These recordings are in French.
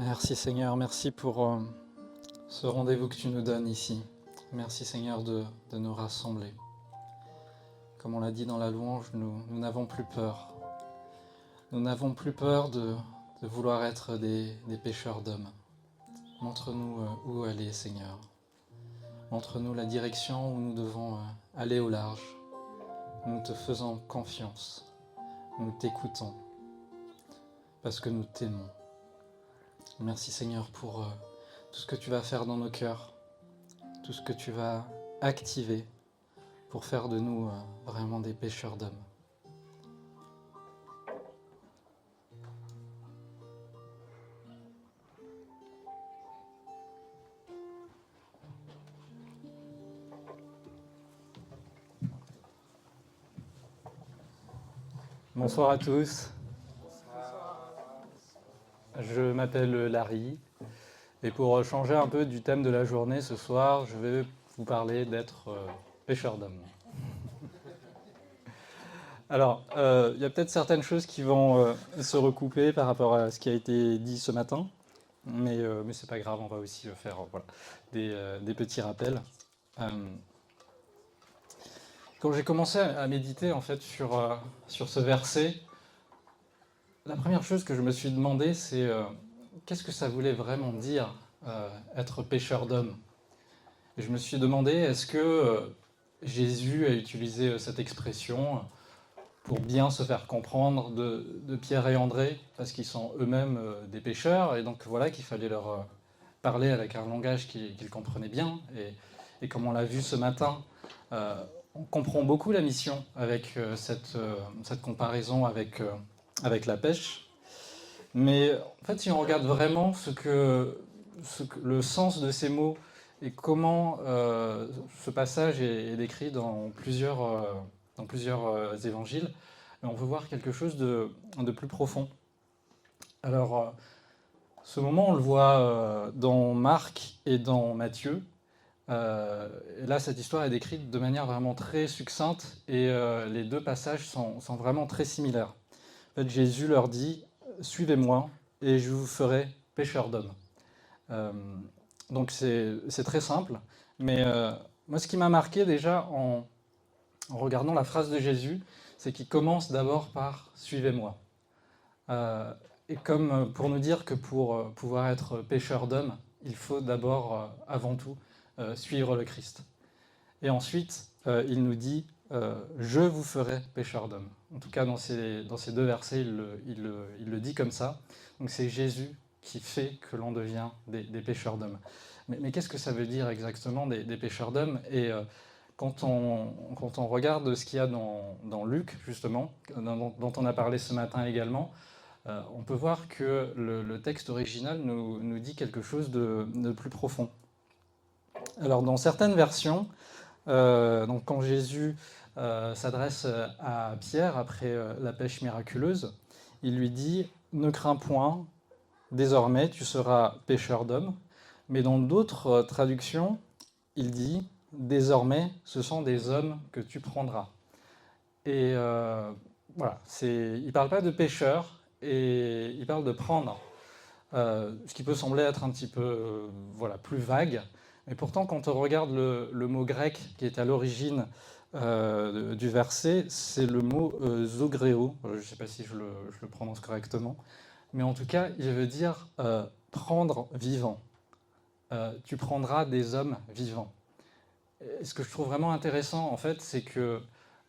Merci Seigneur, merci pour ce rendez-vous que tu nous donnes ici. Merci Seigneur de nous rassembler. Comme on l'a dit dans la louange, nous n'avons plus peur. Nous n'avons plus peur de vouloir être des pêcheurs d'hommes. Montre-nous où aller Seigneur. Montre-nous la direction où nous devons aller au large. Nous te faisons confiance. Nous t'écoutons parce que nous t'aimons. Merci Seigneur pour tout ce que tu vas faire dans nos cœurs, tout ce que tu vas activer pour faire de nous vraiment des pêcheurs d'hommes. Bonsoir à tous. Je m'appelle Larry et pour changer un peu du thème de la journée ce soir, je vais vous parler d'être pêcheur d'hommes. Alors, il y a peut-être certaines choses qui vont se recouper par rapport à ce qui a été dit ce matin, mais c'est pas grave, on va aussi faire des petits rappels. Quand j'ai commencé à méditer en fait sur ce verset, la première chose que je me suis demandé, c'est qu'est-ce que ça voulait vraiment dire être pêcheur d'hommes. Et je me suis demandé, est-ce que Jésus a utilisé cette expression pour bien se faire comprendre de Pierre et André, parce qu'ils sont eux-mêmes des pêcheurs, et donc voilà qu'il fallait leur parler avec un langage qu'ils comprenaient bien. Et comme on l'a vu ce matin, on comprend beaucoup la mission avec cette comparaison avec la pêche. Mais en fait, si on regarde vraiment le sens de ces mots et comment ce passage est décrit dans plusieurs évangiles, on peut voir quelque chose de plus profond. Alors, ce moment, on le voit dans Marc et dans Matthieu. Et là, cette histoire est décrite de manière vraiment très succincte et les deux passages sont vraiment très similaires. En fait, Jésus leur dit « Suivez-moi et je vous ferai pêcheurs d'hommes ». Donc c'est très simple, mais moi ce qui m'a marqué déjà en regardant la phrase de Jésus, c'est qu'il commence d'abord par « Suivez-moi ». Et comme pour nous dire que pour pouvoir être pêcheur d'hommes, il faut d'abord, avant tout, suivre le Christ. Et ensuite, il nous dit « Je vous ferai pêcheur d'hommes ». En tout cas, dans ces deux versets, il le dit comme ça. Donc c'est Jésus qui fait que l'on devient des pêcheurs d'hommes. Mais qu'est-ce que ça veut dire exactement des pêcheurs d'hommes? Et quand on regarde ce qu'il y a dans Luc, justement, dont on a parlé ce matin également, on peut voir que le texte original nous dit quelque chose de plus profond. Alors, dans certaines versions, donc quand Jésus s'adresse à Pierre après la pêche miraculeuse, il lui dit « Ne crains point, désormais tu seras pêcheur d'hommes ». Mais dans d'autres traductions, il dit « Désormais ce sont des hommes que tu prendras ». Et voilà, il ne parle pas de pêcheur, et il parle de prendre. Ce qui peut sembler être un petit peu plus vague. Mais pourtant, quand on regarde le mot grec qui est à l'origine du verset, c'est le mot zogréo. Je ne sais pas si je le prononce correctement. Mais en tout cas, il veut dire prendre vivant. Tu prendras des hommes vivants. Et ce que je trouve vraiment intéressant, en fait, c'est que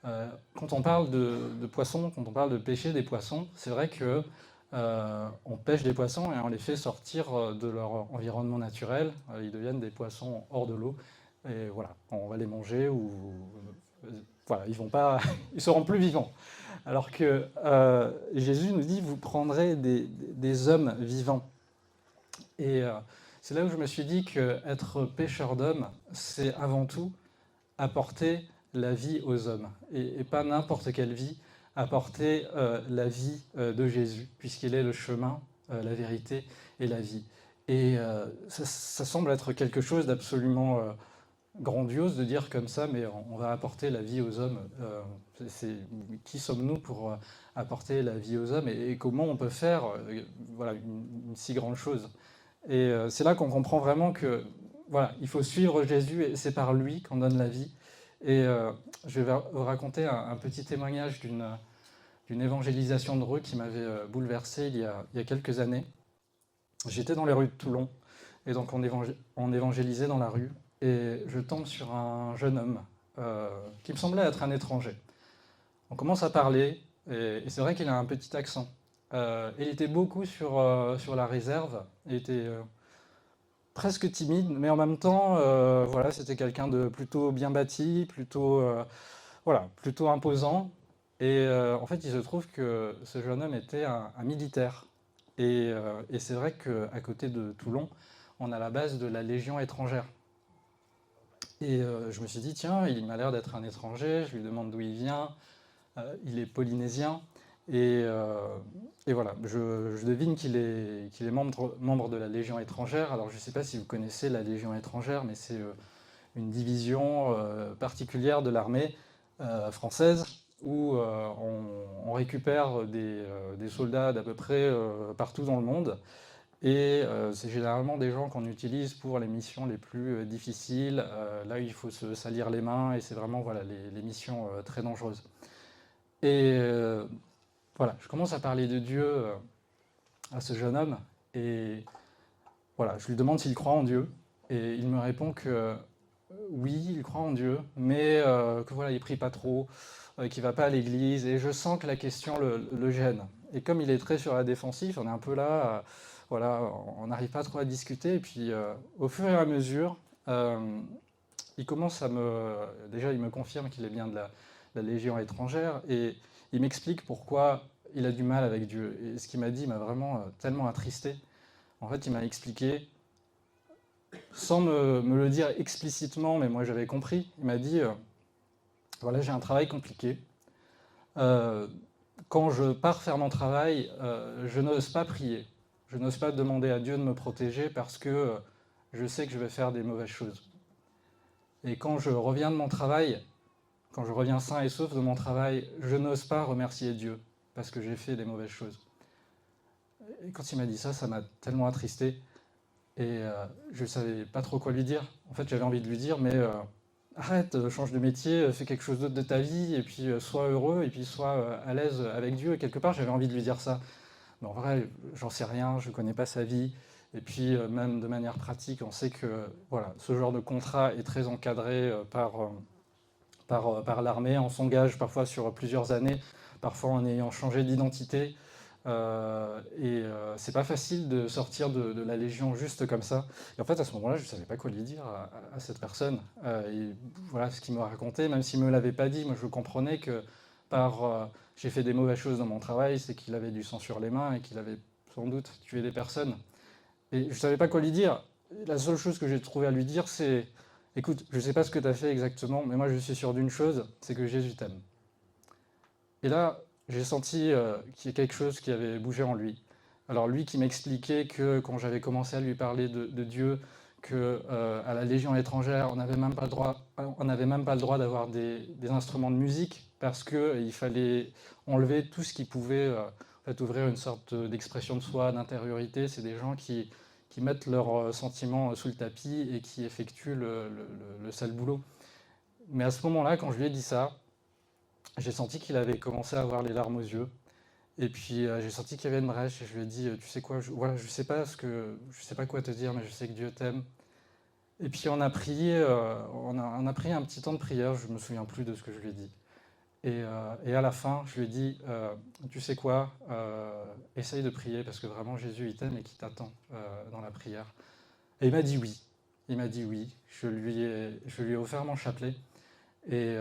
quand on parle de poissons, quand on parle de pêcher des poissons, c'est vrai que on pêche des poissons et on les fait sortir de leur environnement naturel. Ils deviennent des poissons hors de l'eau. Et voilà, on va les manger ou voilà, ils seront plus vivants. Alors que Jésus nous dit, vous prendrez des hommes vivants. Et c'est là où je me suis dit qu'être pêcheur d'hommes, c'est avant tout apporter la vie aux hommes. Et pas n'importe quelle vie, apporter la vie de Jésus, puisqu'il est le chemin, la vérité et la vie. Et ça semble être quelque chose d'absolument grandiose de dire comme ça, mais on va apporter la vie aux hommes. Qui sommes-nous pour apporter la vie aux hommes et comment on peut faire voilà, une si grande chose. Et c'est là qu'on comprend vraiment que voilà, il faut suivre Jésus et c'est par lui qu'on donne la vie. Et je vais vous raconter un petit témoignage d'une évangélisation de rue qui m'avait bouleversé il y a quelques années. J'étais dans les rues de Toulon et donc on évangélisait dans la rue et je tombe sur un jeune homme qui me semblait être un étranger. On commence à parler et c'est vrai qu'il a un petit accent. Il était beaucoup sur la réserve, il était presque timide, mais en même temps, voilà, c'était quelqu'un de plutôt bien bâti, voilà, plutôt imposant. Et en fait, il se trouve que ce jeune homme était un militaire. Et c'est vrai qu'à côté de Toulon, on a la base de la Légion étrangère. Et je me suis dit, tiens, il m'a l'air d'être un étranger, je lui demande d'où il vient, il est polynésien, et, euh, et voilà, je devine qu'il est membre de la Légion étrangère. Alors je ne sais pas si vous connaissez la Légion étrangère, mais c'est une division particulière de l'armée française où on récupère des soldats d'à peu près partout dans le monde. Et c'est généralement des gens qu'on utilise pour les missions les plus difficiles, là où il faut se salir les mains, et c'est vraiment voilà, les missions très dangereuses. Et voilà, je commence à parler de Dieu à ce jeune homme, et voilà, je lui demande s'il croit en Dieu, et il me répond que oui, il croit en Dieu, mais que voilà, il prie pas trop, qu'il va pas à l'église, et je sens que la question le gêne. Et comme il est très sur la défensive, on est un peu là, voilà, on n'arrive pas trop à discuter, et puis au fur et à mesure, euh, il commence à me... Déjà, il me confirme qu'il est bien de la Légion étrangère, et il m'explique pourquoi il a du mal avec Dieu. Et ce qu'il m'a dit m'a vraiment tellement attristé. En fait, il m'a expliqué, sans me le dire explicitement, mais moi j'avais compris, il m'a dit, voilà, j'ai un travail compliqué. Euh, Quand je pars faire mon travail, je n'ose pas prier. Je n'ose pas demander à Dieu de me protéger parce que je sais que je vais faire des mauvaises choses. Et quand je reviens de mon travail, quand je reviens sain et sauf de mon travail, je n'ose pas remercier Dieu parce que j'ai fait des mauvaises choses. Et quand il m'a dit ça, ça m'a tellement attristé. Et je ne savais pas trop quoi lui dire. En fait, j'avais envie de lui dire, mais arrête, change de métier, fais quelque chose d'autre de ta vie, et puis sois heureux, et puis sois à l'aise avec Dieu. Et quelque part, j'avais envie de lui dire ça. Mais en vrai, j'en sais rien, je ne connais pas sa vie. Et puis, même de manière pratique, on sait que voilà, ce genre de contrat est très encadré par l'armée. On s'engage parfois sur plusieurs années, parfois en ayant changé d'identité. C'est pas facile de sortir de la Légion juste comme ça. Et en fait, à ce moment-là, je ne savais pas quoi lui dire à cette personne. Et voilà ce qu'il me racontait, même s'il ne me l'avait pas dit, moi je comprenais que par j'ai fait des mauvaises choses dans mon travail, c'est qu'il avait du sang sur les mains et qu'il avait sans doute tué des personnes. Et je ne savais pas quoi lui dire. La seule chose que j'ai trouvé à lui dire, c'est écoute, je ne sais pas ce que tu as fait exactement, mais moi je suis sûr d'une chose, c'est que Jésus t'aime. Et là, j'ai senti qu'il y a quelque chose qui avait bougé en lui. Alors lui qui m'expliquait que quand j'avais commencé à lui parler de Dieu, que à la Légion étrangère, on n'avait même pas le droit, on n'avait même pas le droit d'avoir des instruments de musique parce que il fallait enlever tout ce qui pouvait en fait, ouvrir une sorte d'expression de soi, d'intériorité. C'est des gens qui mettent leurs sentiments sous le tapis et qui effectuent le sale boulot. Mais à ce moment-là, quand je lui ai dit ça, j'ai senti qu'il avait commencé à avoir les larmes aux yeux. Et puis j'ai senti qu'il y avait une brèche et je lui ai dit, tu sais quoi, voilà, je sais pas quoi te dire, mais je sais que Dieu t'aime. Et puis on a prié, on a pris un petit temps de prière. Je me souviens plus de ce que je lui ai dit. Et à la fin, je lui ai dit, tu sais quoi, essaye de prier parce que vraiment Jésus il t'aime et qu'il t'attend dans la prière. Et il m'a dit oui. Il m'a dit oui. Je lui ai offert mon chapelet. Et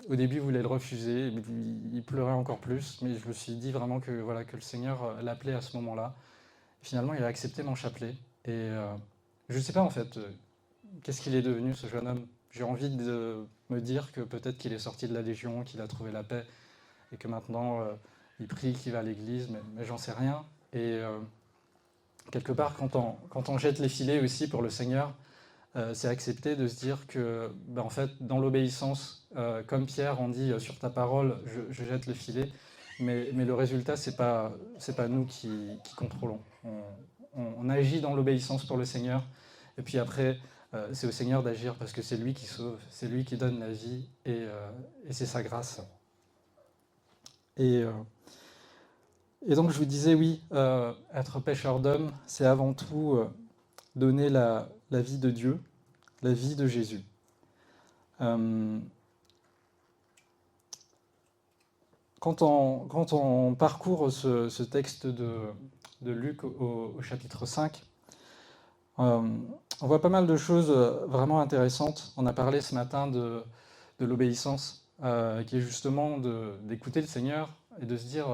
au début, il voulait le refuser, il pleurait encore plus, mais je me suis dit vraiment que, voilà, que le Seigneur l'appelait à ce moment-là. Finalement, il a accepté mon chapelet. Et je ne sais pas en fait, qu'est-ce qu'il est devenu ce jeune homme. J'ai envie de me dire que peut-être qu'il est sorti de la Légion, qu'il a trouvé la paix, et que maintenant il prie, qu'il va à l'église, mais j'en sais rien. Et quelque part, quand on jette les filets aussi pour le Seigneur, c'est accepter de se dire que, en fait, dans l'obéissance, comme Pierre, on dit sur ta parole, je jette le filet, mais le résultat, c'est pas nous qui contrôlons. On agit dans l'obéissance pour le Seigneur, et puis après, c'est au Seigneur d'agir parce que c'est lui qui sauve, c'est lui qui donne la vie, et c'est sa grâce. Et, euh, et donc je vous disais, oui, être pêcheur d'hommes, c'est avant tout donner la vie de Dieu, la vie de Jésus. Euh, quand on parcourt ce texte de Luc au chapitre 5, on voit pas mal de choses vraiment intéressantes. On a parlé ce matin de l'obéissance, qui est justement d'écouter le Seigneur et de se dire,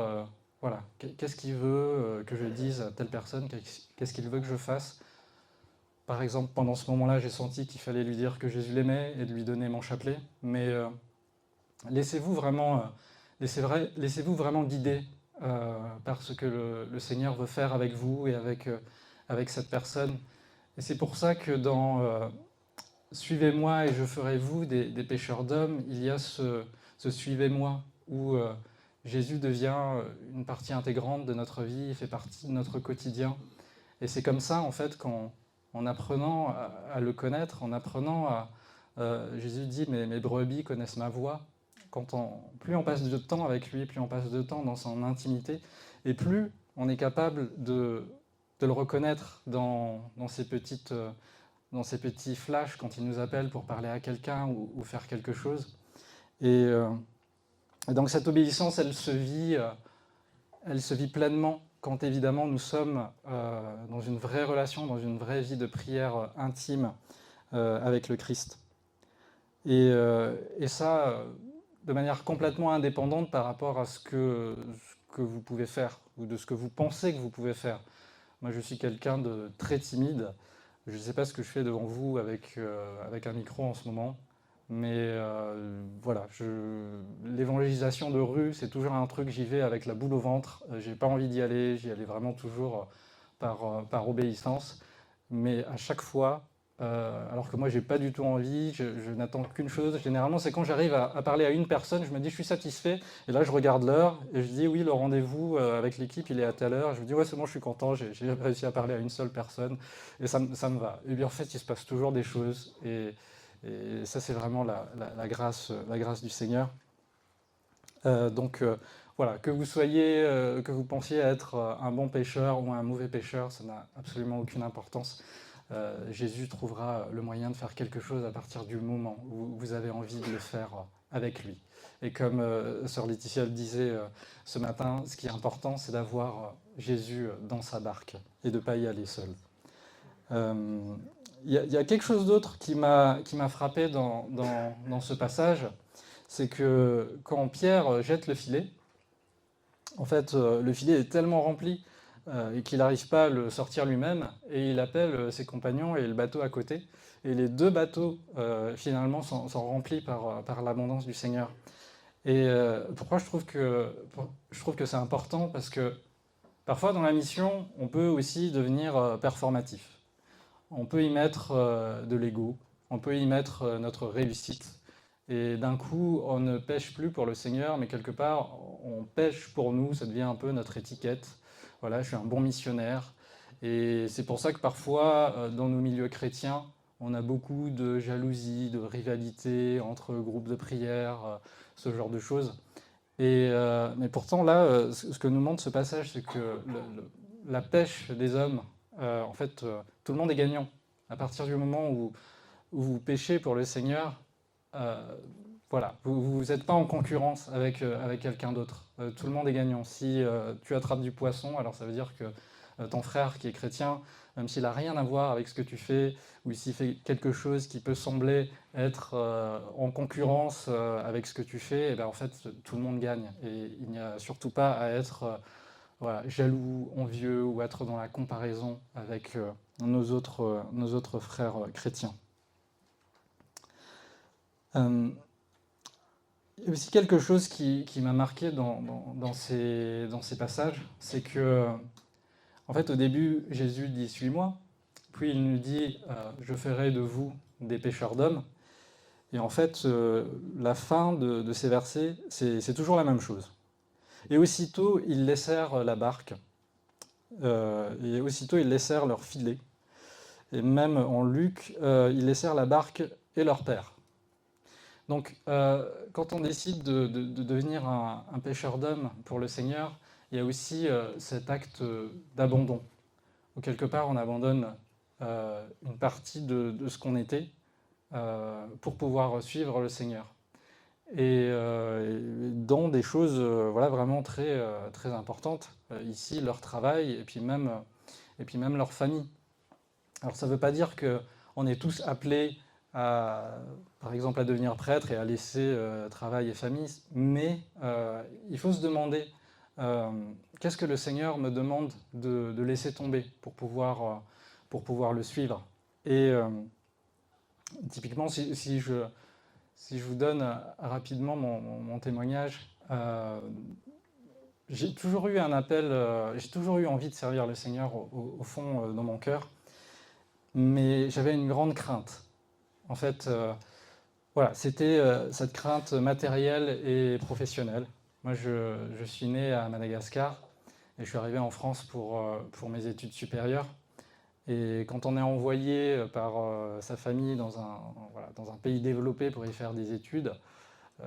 voilà, qu'est-ce qu'il veut que je dise à telle personne, qu'est-ce qu'il veut que je fasse. Par exemple, pendant ce moment-là, j'ai senti qu'il fallait lui dire que Jésus l'aimait et de lui donner mon chapelet, mais laissez-vous vraiment, laissez-vous vraiment guider par ce que le Seigneur veut faire avec vous et avec cette personne. Et c'est pour ça que dans Suivez-moi et je ferai vous des pêcheurs d'hommes, il y a ce Suivez-moi où Jésus devient une partie intégrante de notre vie, il fait partie de notre quotidien. Et c'est comme ça, en fait, en apprenant à le connaître, en apprenant à... Jésus dit, mes brebis connaissent ma voix. Plus on passe de temps avec lui, plus on passe de temps dans son intimité, et plus on est capable de le reconnaître dans ces petits flashs quand il nous appelle pour parler à quelqu'un ou faire quelque chose. Et donc cette obéissance, elle se vit pleinement quand évidemment nous sommes dans une vraie relation, dans une vraie vie de prière intime avec le Christ. Et ça, de manière complètement indépendante par rapport à ce que vous pouvez faire, ou de ce que vous pensez que vous pouvez faire. Moi, je suis quelqu'un de très timide. Je ne sais pas ce que je fais devant vous avec un micro en ce moment, mais voilà, l'évangélisation de rue, c'est toujours un truc, j'y vais avec la boule au ventre, j'ai pas envie d'y aller, j'y allais vraiment toujours par obéissance, mais à chaque fois, alors que moi j'ai pas du tout envie, je n'attends qu'une chose, généralement c'est quand j'arrive à parler à une personne, je me dis je suis satisfait, et là je regarde l'heure, et je dis oui, le rendez-vous avec l'équipe il est à telle heure, je me dis ouais c'est bon, je suis content, j'ai réussi à parler à une seule personne, et ça me va. Et bien en fait il se passe toujours des choses, et ça c'est vraiment la grâce du Seigneur. Donc voilà, que vous pensiez être un bon pécheur ou un mauvais pécheur, ça n'a absolument aucune importance. Jésus trouvera le moyen de faire quelque chose à partir du moment où vous avez envie de le faire avec lui. Et comme sœur Laetitia le disait ce matin, ce qui est important, c'est d'avoir Jésus dans sa barque et de ne pas y aller seul. Il y a quelque chose d'autre qui m'a frappé dans ce passage, c'est que quand Pierre jette le filet, en fait, le filet est tellement rempli et qu'il n'arrive pas à le sortir lui-même, et il appelle ses compagnons et le bateau à côté. Et les deux bateaux, finalement, sont remplis par l'abondance du Seigneur. Et pourquoi je trouve que c'est important? Parce que parfois, dans la mission, on peut aussi devenir performatif. On peut y mettre de l'ego, on peut y mettre notre réussite. Et d'un coup, on ne pêche plus pour le Seigneur, mais quelque part, on pêche pour nous, ça devient un peu notre étiquette. Voilà, je suis un bon missionnaire. Et c'est pour ça que parfois, dans nos milieux chrétiens, on a beaucoup de jalousie, de rivalité entre groupes de prière, ce genre de choses. Mais pourtant, là, ce que nous montre ce passage, c'est que la pêche des hommes, en fait, tout le monde est gagnant. À partir du moment où vous pêchez pour le Seigneur, euh, voilà, vous n'êtes pas en concurrence avec quelqu'un d'autre. Tout le monde est gagnant. Si tu attrapes du poisson, alors ça veut dire que ton frère qui est chrétien, même s'il n'a rien à voir avec ce que tu fais, ou s'il fait quelque chose qui peut sembler être en concurrence avec ce que tu fais, et bien en fait, tout le monde gagne. Et il n'y a surtout pas à être voilà, jaloux, envieux, ou être dans la comparaison avec nos autres frères chrétiens. Euh, Il y a aussi quelque chose qui m'a marqué dans ces passages, c'est que, en fait, au début, Jésus dit « Suis-moi ». puis il nous dit je ferai de vous des pêcheurs d'hommes. Et en fait, la fin de ces versets, c'est toujours la même chose. Et aussitôt, ils laissèrent la barque, et aussitôt, ils laissèrent leur filet. Et même en Luc, ils laissèrent la barque et leur père. Donc, quand on décide de devenir un pêcheur d'hommes pour le Seigneur, il y a aussi cet acte d'abandon, où quelque part on abandonne une partie de ce qu'on était pour pouvoir suivre le Seigneur. Et dans des choses voilà, vraiment très importantes, ici leur travail et puis même leur famille. Alors ça ne veut pas dire qu'on est tous appelés par exemple, à devenir prêtre et à laisser travail et famille, mais il faut se demander qu'est-ce que le Seigneur me demande de laisser tomber pour pouvoir le suivre. Et typiquement, si je vous donne rapidement mon témoignage, j'ai toujours eu un appel, j'ai toujours eu envie de servir le Seigneur au fond dans mon cœur, mais j'avais une grande crainte. En fait, voilà, c'était cette crainte matérielle et professionnelle. Moi, je suis né à Madagascar et je suis arrivé en France pour mes études supérieures. Et quand on est envoyé par sa famille voilà, dans un pays développé pour y faire des études,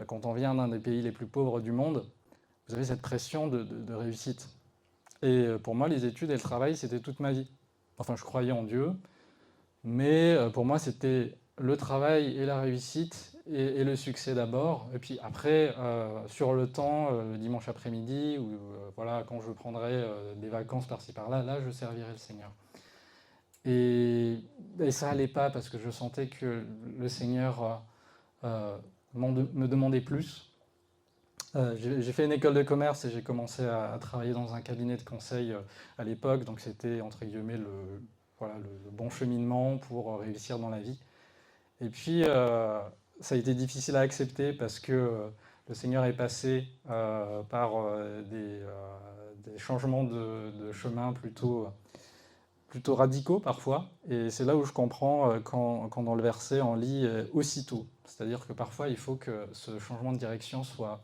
quand on vient d'un des pays les plus pauvres du monde, vous avez cette pression de réussite. Et pour moi, les études et le travail, c'était toute ma vie. Enfin, je croyais en Dieu, mais pour moi, c'était le travail et la réussite et le succès d'abord. Et puis après, sur le temps, le dimanche après-midi, ou voilà, quand je prendrai des vacances par-ci par-là, là, je servirai le Seigneur. Et ça allait pas parce que je sentais que le Seigneur me demandait plus. J'ai fait une école de commerce et j'ai commencé à travailler dans un cabinet de conseil à l'époque, donc c'était entre guillemets voilà, le bon cheminement pour réussir dans la vie. Et puis ça a été difficile à accepter parce que le Seigneur est passé par des changements de chemin plutôt radicaux parfois. Et c'est là où je comprends quand dans le verset on lit aussitôt. C'est-à-dire que parfois il faut que ce changement de direction soit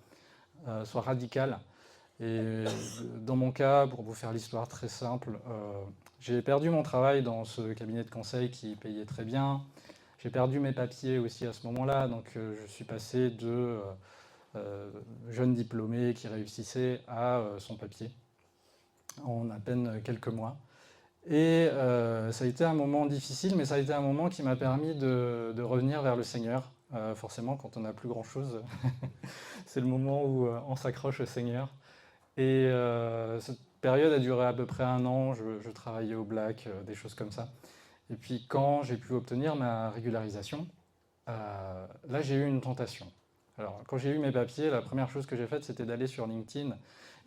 radical. Et dans mon cas, pour vous faire l'histoire très simple, j'ai perdu mon travail dans ce cabinet de conseil qui payait très bien. J'ai perdu mes papiers aussi à ce moment-là, donc je suis passé de jeune diplômé qui réussissait à son papier en à peine quelques mois. Et ça a été un moment difficile, mais ça a été un moment qui m'a permis de revenir vers le Seigneur. Forcément, quand on n'a plus grand-chose, c'est le moment où on s'accroche au Seigneur. Et cette période a duré à peu près un an. Je travaillais au black, des choses comme ça. Et puis quand j'ai pu obtenir ma régularisation, là j'ai eu une tentation. Alors quand j'ai eu mes papiers, la première chose que j'ai faite, c'était d'aller sur LinkedIn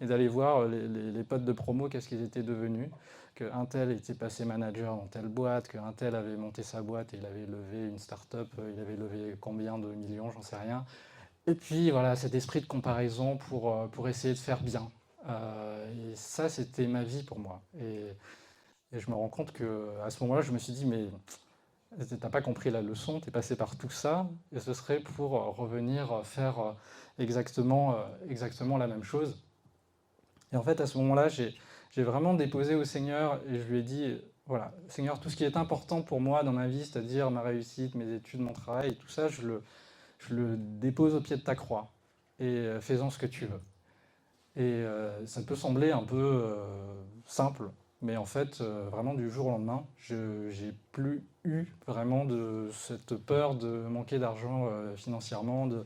et d'aller voir les potes de promo, qu'est-ce qu'ils étaient devenus, qu'un tel était passé manager dans telle boîte, qu'un tel avait monté sa boîte et il avait levé une start-up, il avait levé combien de millions, j'en sais rien. Et puis voilà, cet esprit de comparaison pour essayer de faire bien. Et ça, c'était ma vie pour moi. Et je me rends compte qu'à ce moment-là, je me suis dit, mais t'as pas compris la leçon, t'es passé par tout ça, et ce serait pour revenir faire exactement la même chose. Et en fait, à ce moment-là, j'ai vraiment déposé au Seigneur et je lui ai dit, voilà, Seigneur, tout ce qui est important pour moi dans ma vie, c'est-à-dire ma réussite, mes études, mon travail, tout ça, je le dépose au pied de ta croix et fais-en ce que tu veux. Et ça peut sembler un peu simple, mais en fait, vraiment du jour au lendemain, j'ai plus eu vraiment de cette peur de manquer d'argent financièrement, de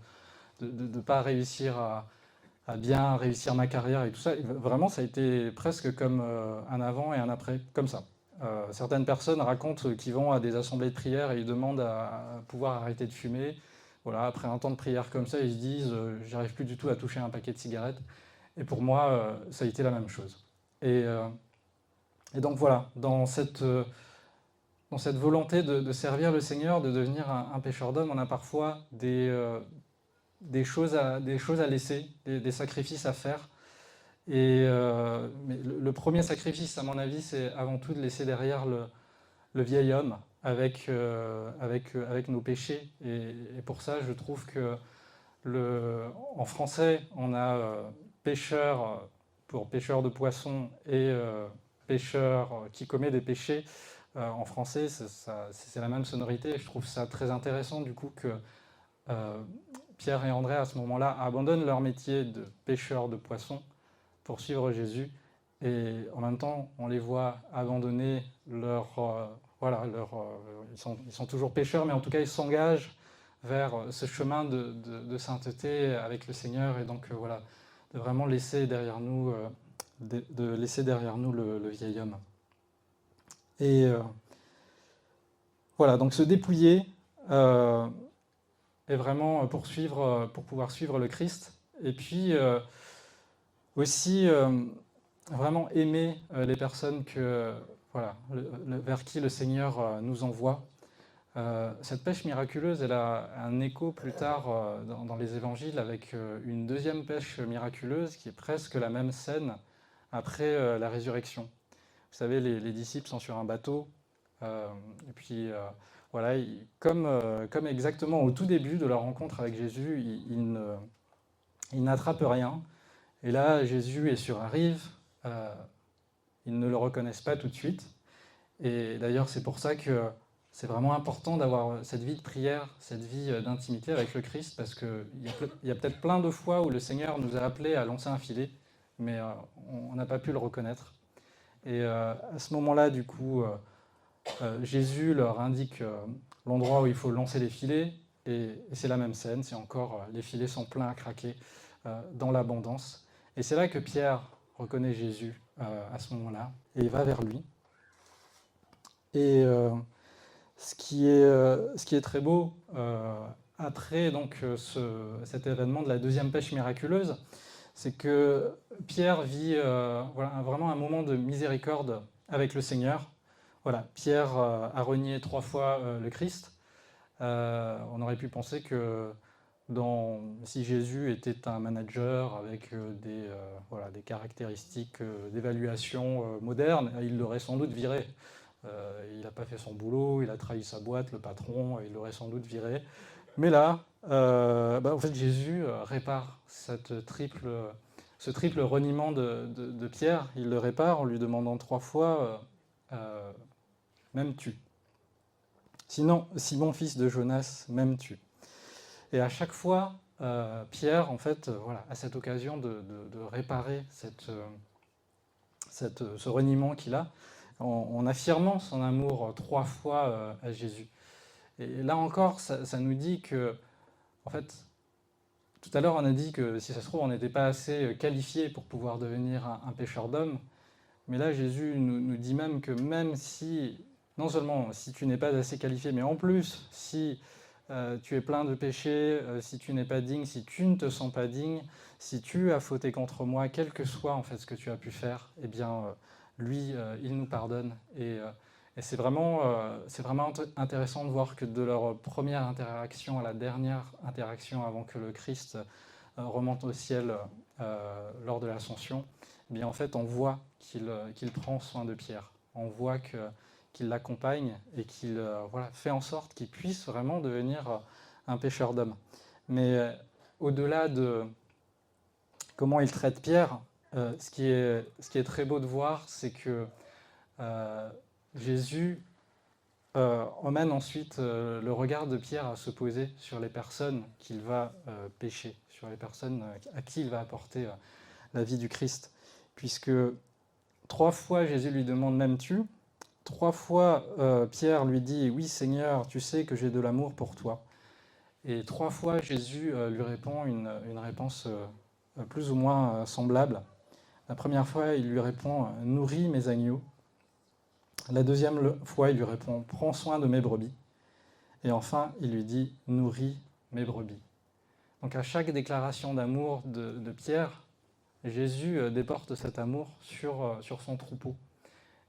ne pas réussir à bien réussir ma carrière et tout ça. Et vraiment, ça a été presque comme un avant et un après, comme ça. Certaines personnes racontent qu'ils vont à des assemblées de prière et ils demandent à pouvoir arrêter de fumer. Voilà, après un temps de prière comme ça, ils se disent j'arrive plus du tout à toucher un paquet de cigarettes. Et pour moi, ça a été la même chose. Et donc voilà, dans cette volonté de servir le Seigneur, de devenir un pêcheur d'hommes, on a parfois des choses à laisser, des sacrifices à faire. Mais le premier sacrifice, à mon avis, c'est avant tout de laisser derrière le vieil homme avec nos péchés. Et pour ça, je trouve que en français, on a pêcheur pour pêcheur de poissons et pêcheur qui commet des péchés. En français, c'est la même sonorité. Je trouve ça très intéressant du coup que euh, Pierre et André, à ce moment-là, abandonnent leur métier de pêcheur de poissons pour suivre Jésus. Et en même temps, on les voit abandonner voilà, ils sont toujours pécheurs, mais en tout cas, ils s'engagent vers ce chemin de sainteté avec le Seigneur. Et donc, voilà, de vraiment laisser derrière nous, de laisser derrière nous le vieil homme. Et voilà, donc se dépouiller et vraiment pour pouvoir suivre le Christ. Et puis aussi vraiment aimer les personnes voilà, vers qui le Seigneur nous envoie. Cette pêche miraculeuse, elle a un écho plus tard dans les évangiles avec une deuxième pêche miraculeuse qui est presque la même scène après la résurrection. Vous savez, les disciples sont sur un bateau, et puis voilà, comme exactement au tout début de leur rencontre avec Jésus, ils n'attrapent rien. Et là, Jésus est sur un rive, ils ne le reconnaissent pas tout de suite. Et d'ailleurs, c'est pour ça que c'est vraiment important d'avoir cette vie de prière, cette vie d'intimité avec le Christ, parce qu'il y a peut-être plein de fois où le Seigneur nous a appelés à lancer un filet, mais on n'a pas pu le reconnaître. Et à ce moment-là, du coup, Jésus leur indique l'endroit où il faut lancer les filets, et c'est la même scène, c'est encore les filets sont pleins à craquer dans l'abondance. Et c'est là que Pierre reconnaît Jésus à ce moment-là, et il va vers lui. Et ce qui est très beau après donc, cet événement de la deuxième pêche miraculeuse, c'est que Pierre vit voilà, vraiment un moment de miséricorde avec le Seigneur. Voilà, Pierre a renié 3 fois le Christ. On aurait pu penser que si Jésus était un manager avec voilà, des caractéristiques d'évaluation moderne, il l'aurait sans doute viré. Il n'a pas fait son boulot, il a trahi sa boîte, le patron, il l'aurait sans doute viré. Mais là, en fait, Jésus répare ce triple reniement de Pierre. Il le répare en lui demandant 3 fois m'aimes-tu? Sinon, Simon, fils de Jonas, m'aimes-tu? Et à chaque fois, Pierre, en fait, voilà, a cette occasion de réparer ce reniement qu'il a en affirmant son amour 3 fois à Jésus. Et là encore, ça nous dit que, en fait, tout à l'heure, on a dit que si ça se trouve, on n'était pas assez qualifié pour pouvoir devenir un pêcheur d'hommes. Mais là, Jésus nous dit même que même si, non seulement si tu n'es pas assez qualifié, mais en plus, si tu es plein de péchés, si tu n'es pas digne, si tu ne te sens pas digne, si tu as fauté contre moi, quel que soit en fait ce que tu as pu faire, eh bien, lui, il nous pardonne. Et c'est vraiment intéressant de voir que de leur première interaction à la dernière interaction avant que le Christ remonte au ciel lors de l'ascension, eh bien, en fait, on voit qu'il prend soin de Pierre. On voit qu'il l'accompagne et qu'il voilà, fait en sorte qu'il puisse vraiment devenir un pêcheur d'hommes. Mais au-delà de comment il traite Pierre, ce qui est très beau de voir, c'est que Jésus emmène ensuite le regard de Pierre à se poser sur les personnes qu'il va pêcher, sur les personnes à qui il va apporter la vie du Christ. Puisque 3 fois Jésus lui demande m'aimes-tu? 3 fois Pierre lui dit oui Seigneur, tu sais que j'ai de l'amour pour toi. Et 3 fois Jésus lui répond une réponse plus ou moins semblable. La première fois il lui répond nourris mes agneaux. La deuxième fois il lui répond prends soin de mes brebis. Et enfin il lui dit nourris mes brebis. Donc à chaque déclaration d'amour de Pierre, Jésus déporte cet amour sur son troupeau.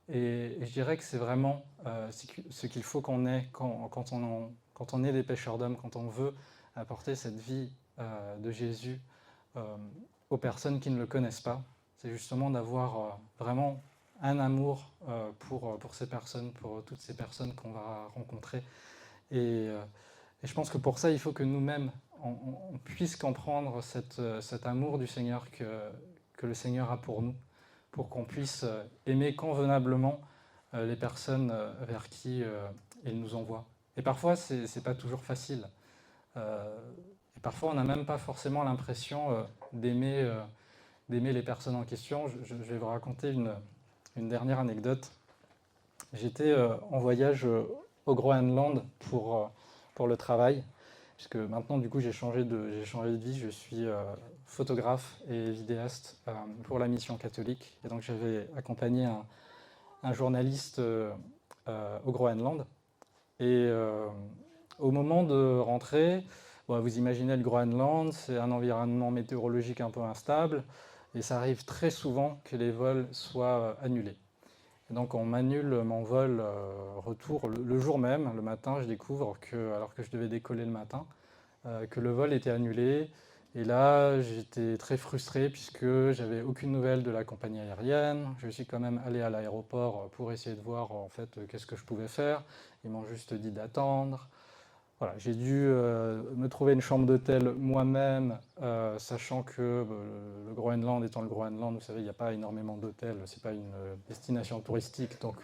Et je dirais que c'est vraiment ce qu'il faut qu'on ait quand on est des pêcheurs d'hommes, quand on veut apporter cette vie de Jésus aux personnes qui ne le connaissent pas. C'est justement d'avoir vraiment un amour pour ces personnes, pour toutes ces personnes qu'on va rencontrer. Et je pense que pour ça, il faut que nous-mêmes, on puisse comprendre cet amour du Seigneur que le Seigneur a pour nous, pour qu'on puisse aimer convenablement les personnes vers qui il nous envoie. Et parfois, c'est pas toujours facile. Et parfois, on n'a même pas forcément l'impression d'aimer les personnes en question. Je vais vous raconter une dernière anecdote. J'étais en voyage au Groenland pour le travail, puisque maintenant, du coup, j'ai changé de vie. Je suis photographe et vidéaste pour la mission catholique. Et donc, j'avais accompagné un journaliste au Groenland. Et au moment de rentrer, bon, vous imaginez le Groenland, c'est un environnement météorologique un peu instable, et ça arrive très souvent que les vols soient annulés. Et donc on m'annule mon vol retour le jour même, le matin, je découvre que, alors que je devais décoller le matin, que le vol était annulé. Et là, j'étais très frustré puisque j'avais aucune nouvelle de la compagnie aérienne. Je suis quand même allé à l'aéroport pour essayer de voir en fait qu'est-ce que je pouvais faire. Ils m'ont juste dit d'attendre. Voilà, j'ai dû me trouver une chambre d'hôtel moi-même, sachant que le Groenland étant le Groenland, vous savez, il n'y a pas énormément d'hôtels, c'est pas une destination touristique, donc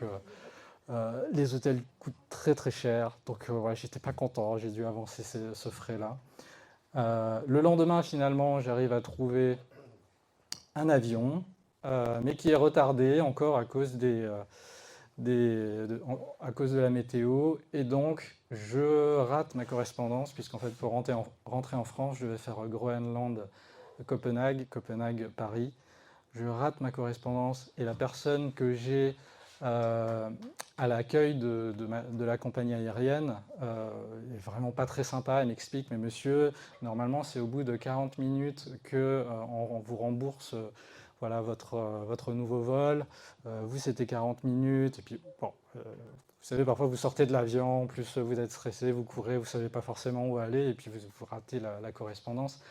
les hôtels coûtent très très cher. Donc ouais, j'étais pas content, j'ai dû avancer ce frais-là. Le lendemain, finalement, j'arrive à trouver un avion, mais qui est retardé encore à cause à cause de la météo. Et donc, je rate ma correspondance, puisqu'en fait, pour rentrer en France, je devais faire Groenland-Copenhague, Copenhague-Paris. Je rate ma correspondance et la personne que j'ai à l'accueil de la compagnie aérienne est vraiment pas très sympa. Elle m'explique, mais monsieur, normalement c'est au bout de 40 minutes que on vous rembourse voilà, votre nouveau vol. Vous c'était 40 minutes. Et puis bon, vous savez, parfois vous sortez de l'avion, en plus vous êtes stressé, vous courez, vous savez pas forcément où aller, et puis vous ratez la correspondance.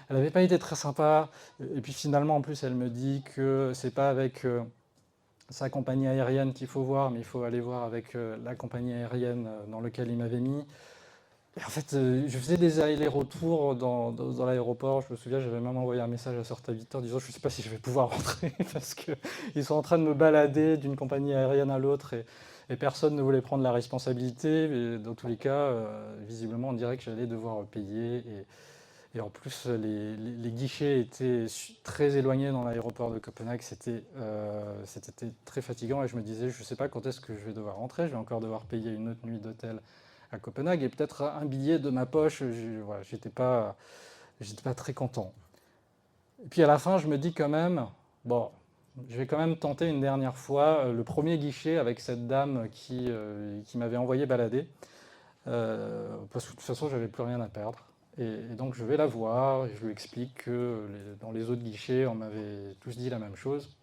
Elle n'avait pas été très sympa. Et puis finalement, en plus, elle me dit que c'est pas avec sa compagnie aérienne qu'il faut voir, mais il faut aller voir avec la compagnie aérienne dans laquelle il m'avait mis. Et en fait, je faisais des allers-retours dans l'aéroport. Je me souviens, j'avais même envoyé un message à Sorte à 8h disant je ne sais pas si je vais pouvoir rentrer parce qu'ils sont en train de me balader d'une compagnie aérienne à l'autre et personne ne voulait prendre la responsabilité. Et dans tous les cas, visiblement, on dirait que j'allais devoir payer. Et en plus, les guichets étaient très éloignés dans l'aéroport de Copenhague. C'était très fatigant et je me disais, je ne sais pas quand est-ce que je vais devoir rentrer. Je vais encore devoir payer une autre nuit d'hôtel à Copenhague et peut-être un billet de ma poche. Voilà, j'étais pas très content. Et puis à la fin, je me dis quand même, bon, je vais quand même tenter une dernière fois le premier guichet avec cette dame qui m'avait envoyé balader. Parce que de toute façon, j'avais plus rien à perdre. Et donc je vais la voir, et je lui explique que dans les autres guichets, on m'avait tous dit la même chose.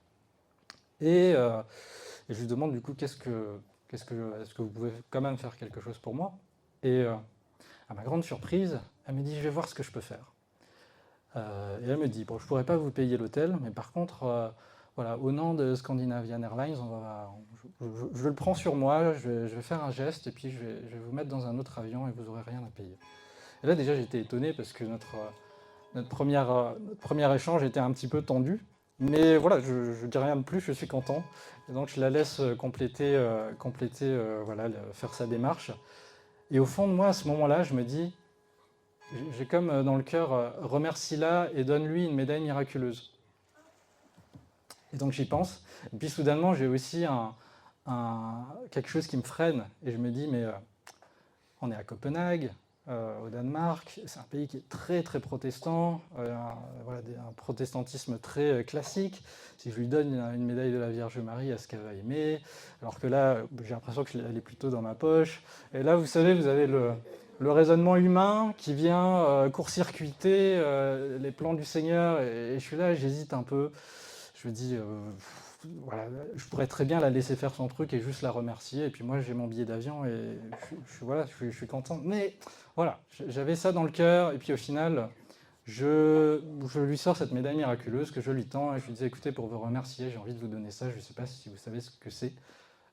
Et je lui demande du coup, est-ce que vous pouvez quand même faire quelque chose pour moi? Et à ma grande surprise, elle me dit, je vais voir ce que je peux faire. Et elle me dit, bon, je ne pourrais pas vous payer l'hôtel, mais par contre, voilà, au nom de Scandinavian Airlines, je le prends sur moi, je vais faire un geste, et puis je vais vous mettre dans un autre avion et vous n'aurez rien à payer. Et là, déjà, j'étais étonné parce que notre premier échange était un petit peu tendu. Mais voilà, je ne dis rien de plus, je suis content. Et donc, je la laisse compléter voilà, faire sa démarche. Et au fond de moi, à ce moment-là, je me dis, j'ai comme dans le cœur, remercie-la et donne-lui une médaille miraculeuse. Et donc, j'y pense. Et puis, soudainement, j'ai aussi quelque chose qui me freine. Et je me dis, mais on est à Copenhague, au Danemark. C'est un pays qui est très très protestant, voilà, un protestantisme très classique. Si je lui donne une médaille de la Vierge Marie, est-ce qu'elle va aimer? Alors que là, j'ai l'impression qu'elle est plutôt dans ma poche. Et là, vous savez, vous avez le raisonnement humain qui vient court-circuiter les plans du Seigneur. Et je suis là, j'hésite un peu. Je me dis, voilà, je pourrais très bien la laisser faire son truc et juste la remercier. Et puis moi, j'ai mon billet d'avion et voilà, je suis content. Mais voilà, j'avais ça dans le cœur. Et puis au final, je lui sors cette médaille miraculeuse que je lui tends et je lui dis écoutez, pour vous remercier, j'ai envie de vous donner ça, je ne sais pas si vous savez ce que c'est.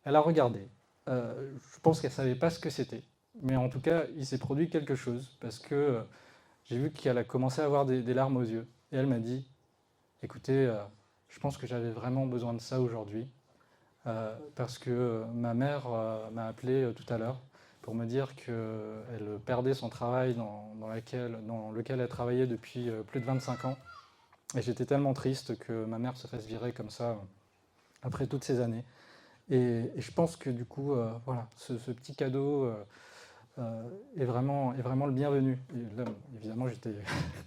Elle a regardé. Je pense qu'elle ne savait pas ce que c'était. Mais en tout cas, il s'est produit quelque chose parce que j'ai vu qu'elle a commencé à avoir des larmes aux yeux. Et elle m'a dit écoutez, je pense que j'avais vraiment besoin de ça aujourd'hui. Parce que ma mère m'a appelé tout à l'heure pour me dire qu'elle perdait son travail dans lequel elle travaillait depuis plus de 25 ans. Et j'étais tellement triste que ma mère se fasse virer comme ça après toutes ces années. Et je pense que du coup, voilà, ce petit cadeau est vraiment le bienvenu. Et là, évidemment, j'étais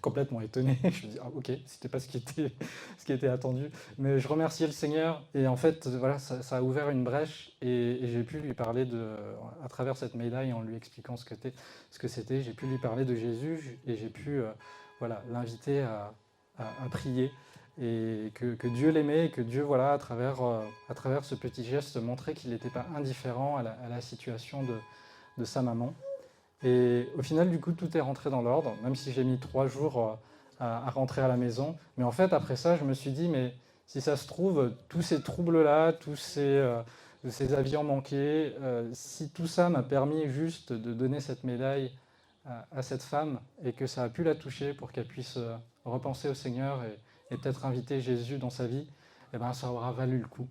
complètement étonné. Je me dis, ah, ok, c'était pas ce qui était attendu. Mais je remerciais le Seigneur. Et en fait, voilà, ça a ouvert une brèche. Et j'ai pu lui parler à travers cette médaille, en lui expliquant ce que c'était, j'ai pu lui parler de Jésus. Et j'ai pu voilà, l'inviter à prier. Et que Dieu l'aimait. Et que Dieu, voilà, à travers ce petit geste, montrait qu'il n'était pas indifférent à la situation de sa maman. Et au final, du coup, tout est rentré dans l'ordre, même si j'ai mis 3 jours à rentrer à la maison. Mais en fait, après ça, je me suis dit, mais si ça se trouve, tous ces troubles-là, ces avions manqués, si tout ça m'a permis juste de donner cette médaille à cette femme et que ça a pu la toucher pour qu'elle puisse repenser au Seigneur et peut-être inviter Jésus dans sa vie, eh ben, ça aura valu le coup.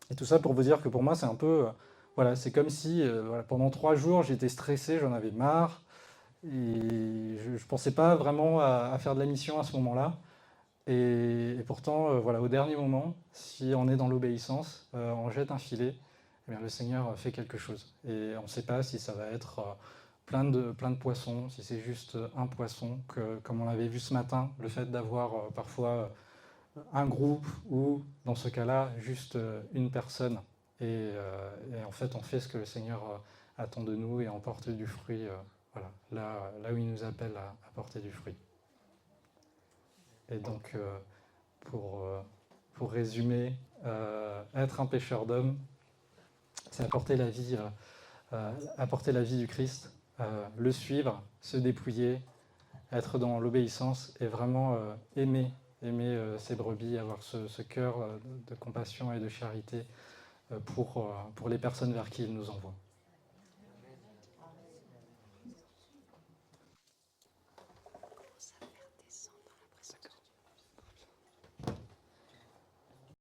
Et tout ça pour vous dire que pour moi, c'est un peu. Voilà, c'est comme si voilà, pendant 3 jours, j'étais stressé, j'en avais marre. Et je ne pensais pas vraiment à faire de la mission à ce moment-là. Et pourtant, voilà, au dernier moment, si on est dans l'obéissance, on jette un filet, eh bien, le Seigneur fait quelque chose. Et on ne sait pas si ça va être plein de poissons, si c'est juste un poisson, comme on l'avait vu ce matin, le fait d'avoir parfois un groupe ou, dans ce cas-là, juste une personne. Et en fait, on fait ce que le Seigneur attend de nous et on porte du fruit voilà, là où il nous appelle à porter du fruit. Et donc, pour résumer, être un pêcheur d'hommes, c'est apporter la vie du Christ, le suivre, se dépouiller, être dans l'obéissance et vraiment aimer ses brebis, avoir ce cœur de compassion et de charité pour les personnes vers qui il nous envoie.